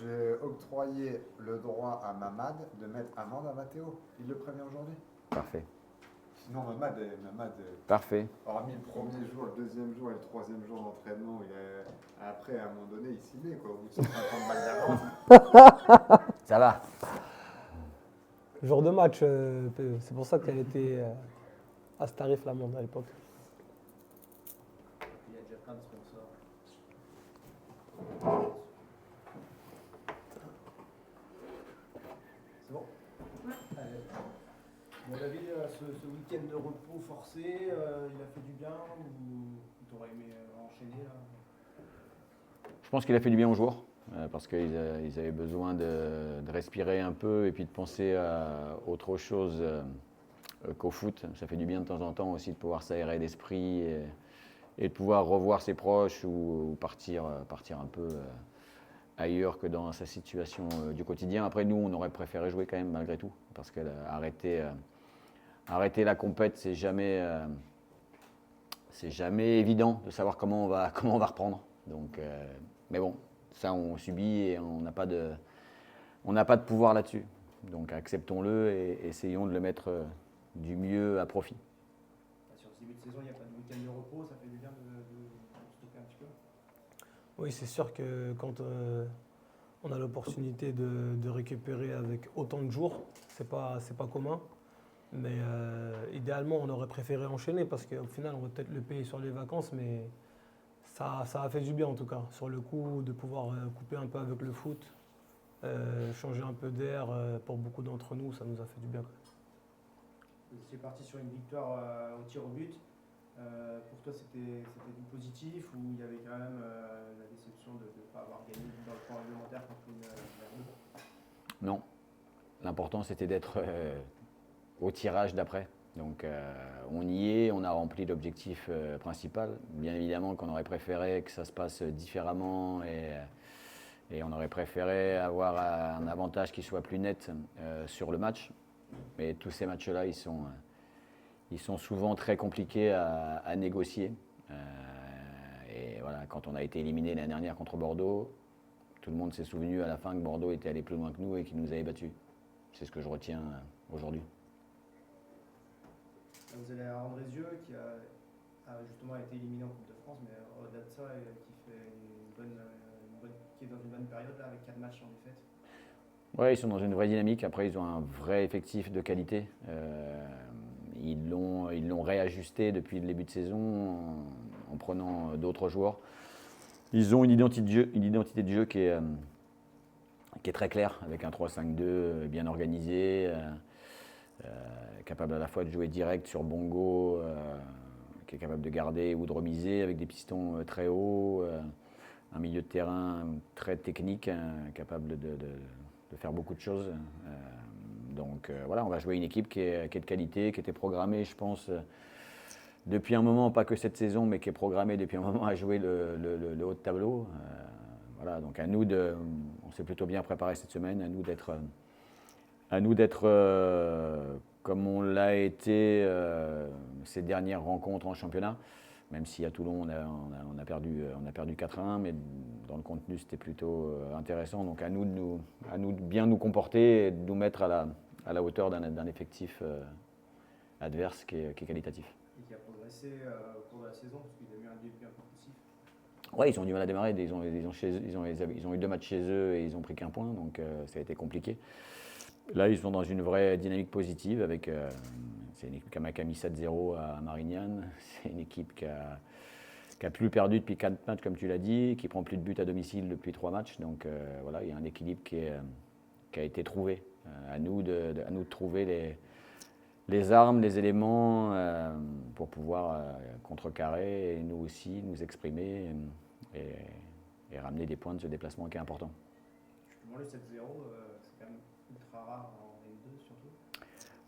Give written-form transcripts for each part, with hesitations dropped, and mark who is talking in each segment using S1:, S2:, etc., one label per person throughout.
S1: j'ai octroyé le droit à Mamad de mettre amende à Matteo. Il le prévient aujourd'hui.
S2: Parfait.
S1: Sinon, Mamad,
S2: Parfait.
S1: hormis le premier jour, le deuxième jour et le troisième jour d'entraînement, après, à un moment donné, il s'y met, quoi, au bout de 150 balles d'amende.
S2: Ça va.
S3: Jour de match, c'est pour ça qu'elle était à ce tarif l'amende à l'époque.
S4: Il y a déjà plein de sponsors. C'est bon?
S5: Ouais.
S4: Allez. Mon avis, ce week-end de repos forcé, il a fait du bien ou t'aurais aimé enchaîner là?
S2: Je pense qu'il a fait du bien aux joueurs parce qu'ils avaient besoin de respirer un peu et puis de penser à autre chose qu'au foot. Ça fait du bien de temps en temps aussi de pouvoir s'aérer d'esprit et de pouvoir revoir ses proches ou partir un peu ailleurs que dans sa situation du quotidien. Après, nous, on aurait préféré jouer quand même malgré tout parce qu'arrêter la compète, c'est jamais évident de savoir comment on va reprendre. Donc, mais bon, ça on subit et on n'a pas de pouvoir là-dessus. Donc acceptons-le et essayons de le mettre du mieux à profit.
S4: Sur ce début de saison, il n'y a pas de week-end de repos, ça fait du bien de stopper un petit peu.
S3: Oui, c'est sûr que quand on a l'opportunité de récupérer avec autant de jours, c'est pas commun. Mais idéalement, on aurait préféré enchaîner parce qu'au final, on va peut-être le payer sur les vacances, mais ça a fait du bien en tout cas. Sur le coup, de pouvoir couper un peu avec le foot, changer un peu d'air, pour beaucoup d'entre nous, ça nous a fait du bien.
S4: Vous étiez parti sur une victoire au tir au but. Pour toi, c'était du positif ou il y avait quand même la déception de ne pas avoir gagné dans le temps réglementaire contre une merde?
S2: Non, l'important c'était d'être au tirage d'après. Donc on y est, on a rempli l'objectif principal. Bien évidemment qu'on aurait préféré que ça se passe différemment et on aurait préféré avoir un avantage qui soit plus net sur le match. Mais tous ces matchs-là, ils sont souvent très compliqués à négocier. Et voilà, quand on a été éliminé l'année dernière contre Bordeaux, tout le monde s'est souvenu à la fin que Bordeaux était allé plus loin que nous et qu'il nous avait battus. C'est ce que je retiens aujourd'hui.
S4: Vous allez à Andrézieux qui a justement été éliminé en Coupe de France, mais au-delà de ça, qui est dans une bonne période là, avec 4 matchs en défaite.
S2: Oui, ils sont dans une vraie dynamique. Après, ils ont un vrai effectif de qualité. Ils l'ont réajusté depuis le début de saison en prenant d'autres joueurs. Ils ont une identité de jeu qui est très claire, avec un 3-5-2 bien organisé, capable à la fois de jouer direct sur Bongo, qui est capable de garder ou de remiser avec des pistons très hauts, un milieu de terrain très technique, capable de faire beaucoup de choses. Donc voilà, on va jouer une équipe qui est de qualité, qui était programmée, je pense, depuis un moment, pas que cette saison, mais qui est programmée depuis un moment à jouer le haut de tableau. Voilà, donc on s'est plutôt bien préparé cette semaine, à nous d'être comme on l'a été ces dernières rencontres en championnat. Même si à Toulon, on a perdu 4-1, mais dans le contenu, c'était plutôt intéressant. Donc à nous de bien nous comporter et de nous mettre à la hauteur d'un effectif adverse qui est qualitatif.
S4: Et qui a progressé au cours de la saison, parce qu'il a eu un début un peu poussif.
S2: Oui, ils ont du mal à démarrer. Ils ont eu 2 matchs chez eux et ils ont pris qu'un point, donc ça a été compliqué. Là, ils sont dans une vraie dynamique positive avec. C'est une équipe qui a mis 7-0 à Marignane. C'est une équipe qui a plus perdu depuis 4 matchs, comme tu l'as dit, qui prend plus de buts à domicile depuis 3 matchs. Donc voilà, il y a un équilibre qui a été trouvé. À nous de trouver les armes, les éléments pour pouvoir contrecarrer et nous aussi nous exprimer et ramener des points de ce déplacement qui est important.
S4: Justement, le 7-0, c'est quand même ultra rare en N2 surtout.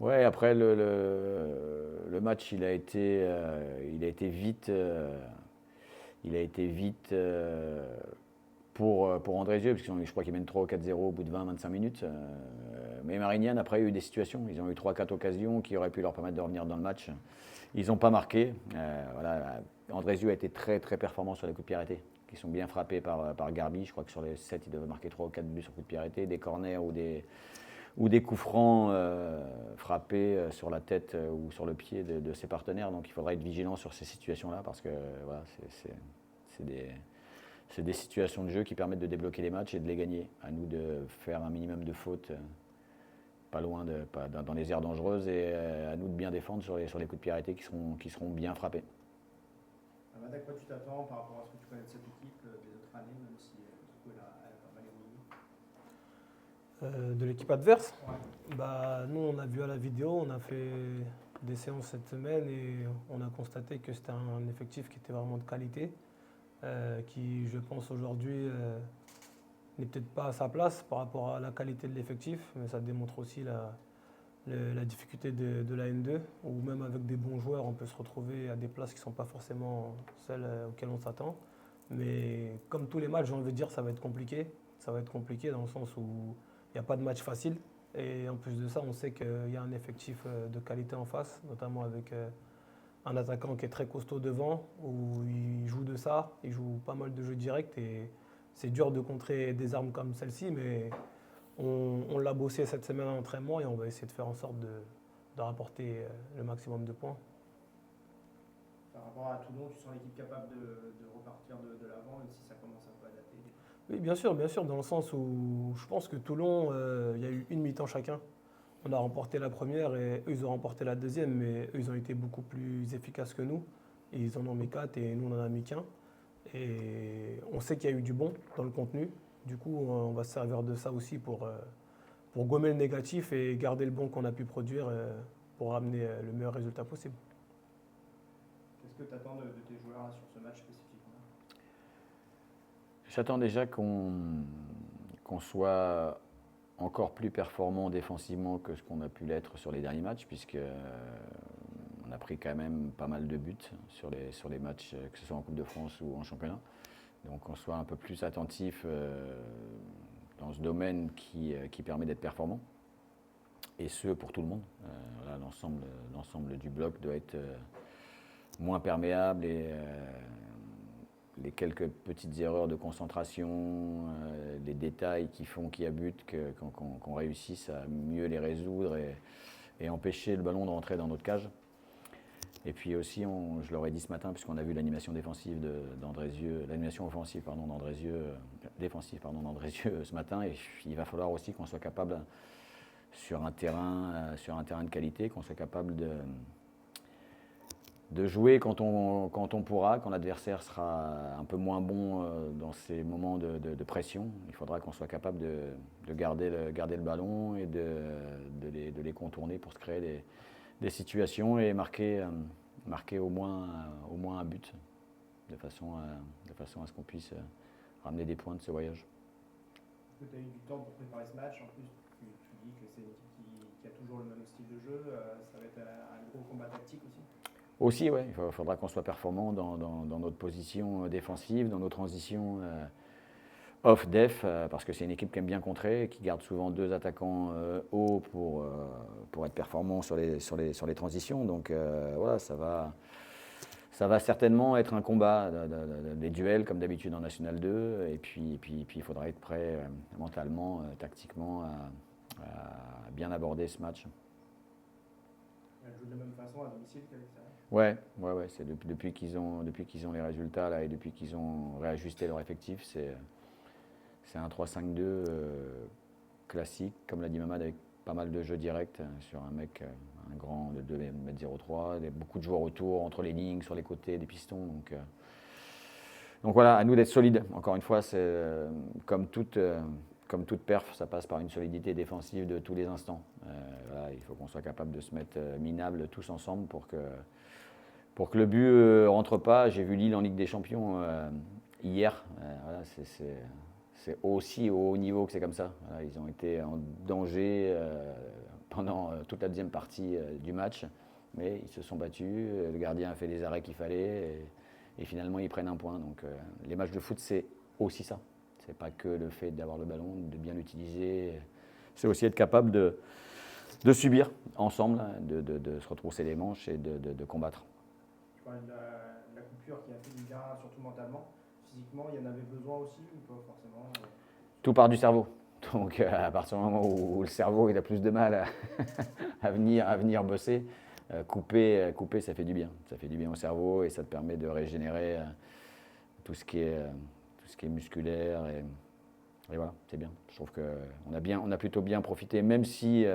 S2: Ouais, après le match, il a été vite pour Andrézieux, parce que je crois qu'ils mènent 3 ou 4-0 au bout de 20-25 minutes. Mais Marignane, après, a eu des situations. Ils ont eu 3-4 occasions qui auraient pu leur permettre de revenir dans le match. Ils n'ont pas marqué. Voilà, Andrézieux a été très, très performant sur les coups de pied arrêtés. qui sont bien frappés par Garbi. Je crois que sur les 7, ils doivent marquer 3 ou 4 buts sur coup de pied arrêté, des corners ou des coups francs frappés sur la tête ou sur le pied de ses partenaires. Donc il faudra être vigilant sur ces situations-là parce que voilà, c'est des situations de jeu qui permettent de débloquer les matchs et de les gagner. À nous de faire un minimum de fautes pas loin, pas dans les aires dangereuses, et à nous de bien défendre sur les coups de pied arrêtés qui seront bien frappés.
S4: Ahmad, à quoi tu t'attends par rapport à ce que tu connais de cette équipe des autres années, même si du coup elle a pas mal évolué?
S3: De l'équipe adverse,
S4: Ouais.
S3: bah, nous on a vu à la vidéo, on a fait des séances cette semaine et on a constaté que c'était un effectif qui était vraiment de qualité, qui je pense aujourd'hui n'est peut-être pas à sa place par rapport à la qualité de l'effectif, mais ça démontre aussi la difficulté de la N2, où même avec des bons joueurs, on peut se retrouver à des places qui ne sont pas forcément celles auxquelles on s'attend. Mais comme tous les matchs, j'ai envie de dire, ça va être compliqué. Ça va être compliqué dans le sens où il n'y a pas de match facile. Et en plus de ça, on sait qu'il y a un effectif de qualité en face, notamment avec un attaquant qui est très costaud devant, où il joue de ça, il joue pas mal de jeux directs. Et c'est dur de contrer des armes comme celle-ci, mais on l'a bossé cette semaine en entraînement et on va essayer de faire en sorte de rapporter le maximum de points.
S4: Par rapport à Toulon, tu sens l'équipe capable de repartir de l'avant, même si ça commence un peu à dater?
S3: Oui, bien sûr, dans le sens où je pense que Toulon, il y a eu une mi-temps chacun. On a remporté la première et eux, ils ont remporté la deuxième, mais eux, ils ont été beaucoup plus efficaces que nous. Et ils en ont mis 4 et nous, on en a mis qu'un. Et on sait qu'il y a eu du bon dans le contenu. Du coup, on va se servir de ça aussi pour gommer le négatif et garder le bon qu'on a pu produire pour ramener le meilleur résultat possible.
S4: Qu'est-ce que tu attends de tes joueurs là, sur ce match spécifiquement?
S2: J'attends déjà qu'on soit encore plus performant défensivement que ce qu'on a pu l'être sur les derniers matchs, puisque on a pris quand même pas mal de buts sur les matchs, que ce soit en Coupe de France ou en championnat. Donc qu'on soit un peu plus attentif dans ce domaine qui permet d'être performant. Et ce, pour tout le monde. Voilà, l'ensemble du bloc doit être moins perméable et les quelques petites erreurs de concentration, les détails qui font qu'il y a but, qu'on réussisse à mieux les résoudre et empêcher le ballon de rentrer dans notre cage. Et puis aussi, je l'aurais dit ce matin, puisqu'on a vu l'animation défensive d'Andrézieux, l'animation offensive d'Andrézieux, défensive d'Andrézieux ce matin, et il va falloir aussi qu'on soit capable sur un terrain de qualité, qu'on soit capable de jouer quand on pourra, quand l'adversaire sera un peu moins bon dans ces moments de pression. Il faudra qu'on soit capable de garder le ballon et de les contourner pour se créer des situations et marquer au moins un but, de façon à ce qu'on puisse ramener des points de ce voyage.
S4: Est-ce que tu as eu du temps pour préparer ce match? En plus, tu dis que c'est une équipe qui a toujours le même style de jeu, ça va être un gros combat tactique aussi?
S2: Aussi, oui, il faudra qu'on soit performant dans notre position défensive, dans nos transitions off-def, parce que c'est une équipe qui aime bien contrer, qui garde souvent 2 attaquants hauts pour être performant sur les transitions. Donc voilà, ça va certainement être un combat, des duels comme d'habitude en National 2. Et puis il faudra être prêt mentalement, tactiquement à bien aborder ce match.
S4: Elle joue de la même façon à domicile qu'à l'extérieur?
S2: Ouais, c'est depuis qu'ils ont les résultats là et depuis qu'ils ont réajusté leur effectif, c'est un 3-5-2 classique, comme l'a dit Mamad, avec pas mal de jeux directs sur un mec, un grand de 2,03 m, beaucoup de joueurs autour, entre les lignes, sur les côtés, des pistons. Donc voilà, à nous d'être solides. Encore une fois, c'est comme toute perf, ça passe par une solidité défensive de tous les instants. Voilà, il faut qu'on soit capable de se mettre minable tous ensemble pour que le but rentre pas. J'ai vu Lille en Ligue des Champions hier. Voilà, c'est aussi au haut niveau que c'est comme ça. Voilà, ils ont été en danger pendant toute la deuxième partie du match, mais ils se sont battus. Le gardien a fait les arrêts qu'il fallait et finalement ils prennent un point. Donc les matchs de foot, c'est aussi ça. C'est pas que le fait d'avoir le ballon, de bien l'utiliser. C'est aussi être capable de subir ensemble, de se retrousser les manches et de combattre.
S4: Tu parlais de la coupure qui a fait du bien, surtout mentalement. physiquement, il y en avait besoin aussi ou pas forcément
S2: Tout part du cerveau. Donc à partir du moment où le cerveau il a plus de mal à venir bosser, couper, ça fait du bien. Ça fait du bien au cerveau et ça te permet de régénérer tout ce qui est musculaire. Et voilà, c'est bien. Je trouve qu'on a plutôt bien profité, même si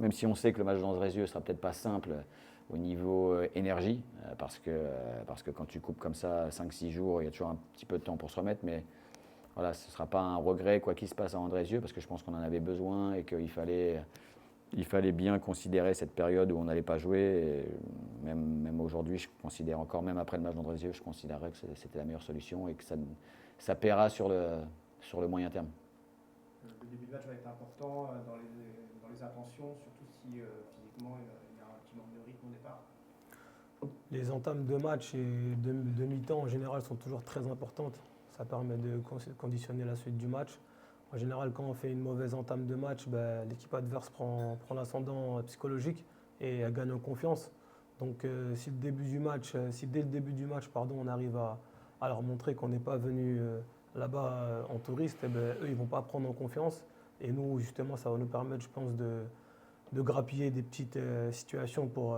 S2: on sait que le match d'Andrézieux ne sera peut-être pas simple au niveau énergie, parce que quand tu coupes comme ça 5-6 jours, il y a toujours un petit peu de temps pour se remettre, mais voilà, ce ne sera pas un regret quoi qu'il se passe à Andrézieux, parce que je pense qu'on en avait besoin et qu'il fallait bien considérer cette période où on n'allait pas jouer. Et même aujourd'hui, je considère encore, même après le match d'Andrézieux, je considérais que c'était la meilleure solution et que ça paiera sur le moyen terme.
S4: Le début de match va être important dans les intentions, surtout si physiquement il y a un petit manque de rythme au départ.
S3: Les entames de match et de mi-temps en général sont toujours très importantes. Ça permet de conditionner la suite du match. En général, quand on fait une mauvaise entame de match, ben, l'équipe adverse prend l'ascendant psychologique et elle gagne en confiance. Donc si dès le début du match, on arrive à leur montrer qu'on n'est pas venu là-bas en touriste, eh ben, eux, ils ne vont pas prendre en confiance. Et nous, justement, ça va nous permettre, je pense, de grappiller des petites situations pour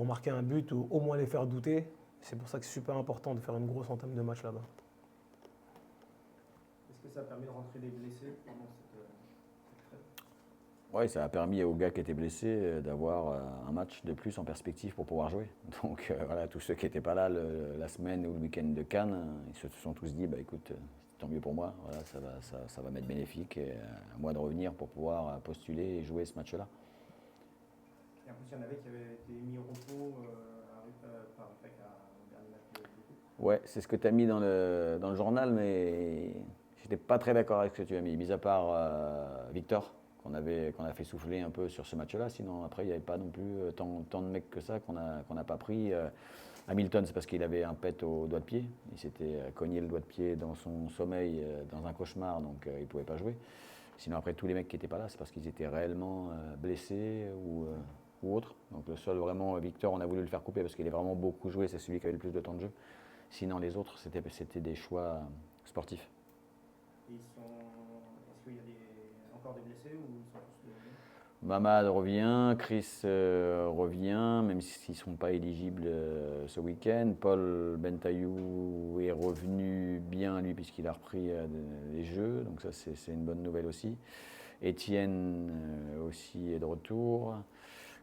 S3: marquer un but ou au moins les faire douter. C'est pour ça que c'est super important de faire une grosse entame de match là-bas.
S4: Est-ce que ça permet de rentrer des blessés pendant cette trêve?
S2: Oui, ça a permis aux gars qui étaient blessés d'avoir un match de plus en perspective pour pouvoir jouer. Donc voilà, tous ceux qui n'étaient pas là la semaine ou le week-end de Cannes, ils se sont tous dit, bah écoute, tant mieux pour moi, voilà, ça va m'être bénéfique et à moi de revenir pour pouvoir postuler et jouer ce match-là.
S4: Et en plus, il y en avait qui avaient été mis au repos par le dernier match de coupe.
S2: Ouais, c'est ce que tu as mis dans le journal, mais j'étais pas très d'accord avec ce que tu as mis à part Victor, qu'on a fait souffler un peu sur ce match-là. Sinon, après, il n'y avait pas non plus tant de mecs que ça qu'on n'a pas pris. Hamilton, c'est parce qu'il avait un pet au doigt de pied. Il s'était cogné le doigt de pied dans son sommeil, dans un cauchemar, donc il ne pouvait pas jouer. Sinon, après, tous les mecs qui n'étaient pas là, c'est parce qu'ils étaient réellement blessés ou autres. Donc le seul vraiment, Victor, on a voulu le faire couper parce qu'il a vraiment beaucoup joué, c'est celui qui avait le plus de temps de jeu. Sinon, les autres, c'était des choix sportifs.
S4: Et est-ce qu'il y a encore des blessés ou ils sont tous revenus?
S2: Mamad revient, Chris revient, même s'ils ne sont pas éligibles ce week-end. Paul Bentayou est revenu bien, lui, puisqu'il a repris les jeux. Donc ça, c'est une bonne nouvelle aussi. Étienne aussi est de retour.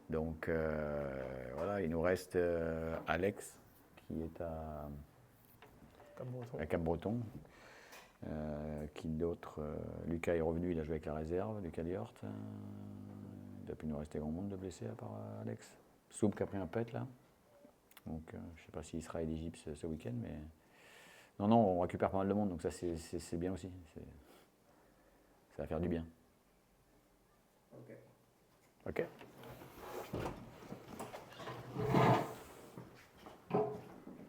S2: Donc voilà, il nous reste Alex, qui est à Cap-Breton. Qui d'autre Lucas est revenu, il a joué avec la réserve, Lucas Liort. Il doit plus nous rester grand monde de blessés à part Alex. Soub qui a pris un pet là. Donc je ne sais pas s'il sera éligible ce week-end, mais. Non, on récupère pas mal de monde, donc ça c'est bien aussi. Ça va faire du bien.
S4: Ok.
S2: Ok.